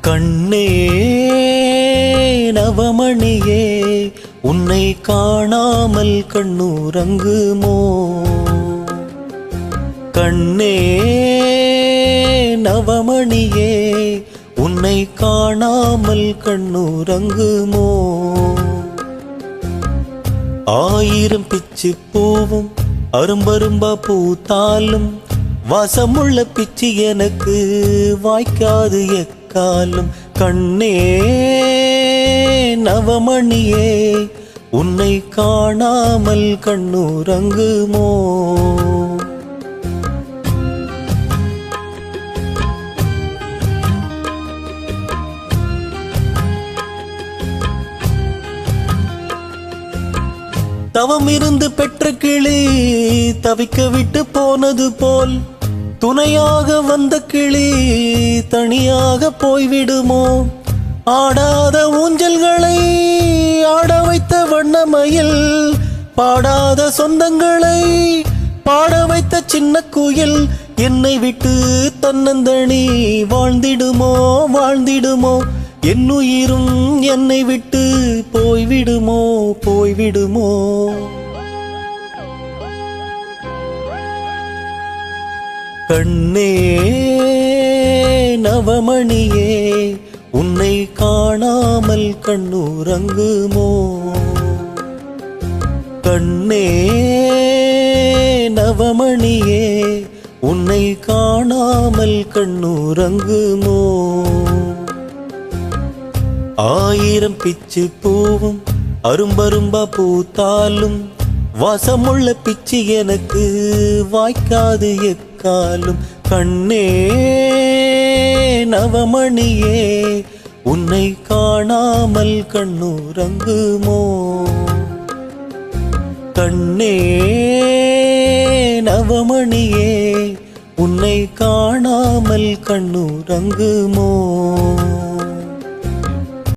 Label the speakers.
Speaker 1: கண்ணே நவமணியே உன்னை காணாமல் கண்ணுறங்குமோ? கண்ணே நவமணியே உன்னை காணாமல் கண்ணுறங்குமோ? ஆயிரம் பிச்சு பூவும் அரும்பரும்பா பூத்தாலும் வாசமுள்ள பிச்சு எனக்கு வாய்க்காது எக்காலும். கண்ணே நவமணியே உன்னை காணாமல் கண்ணுறங்குமோ? தவம் இருந்து பெற்ற கிளி தவிக்க விட்டு போனது போல் துணையாக வந்த கிளி தனியாக போய்விடுமோ? ஆடாத ஊஞ்சல்களை ஆட வைத்த வண்ணமயில், பாடாத சொந்தங்களை பாட வைத்த சின்ன குயில் என்னை விட்டு தன்னந்தனி வாழ்ந்திடுமோ வாழ்ந்திடுமோ? என்னுயிரும் என்னை விட்டு போய்விடுமோ போய்விடுமோ? கண்ணே நவமணியே உன்னை காணாமல் கண்ணுறங்குமோ? கண்ணே நவமணியே உன்னை காணாமல் கண்ணுறங்குமோ? ஆயிரம் பிச்சு பூவும் அரும்பரும்பா பூத்தாலும் வாசமுள்ள பிச்சு எனக்கு வாய்க்காது எக்காலும். கண்ணே நவமணியே உன்னை காணாமல் கண்ணுறங்குமோ? கண்ணே நவமணியே உன்னை காணாமல் கண்ணுறங்குமோ?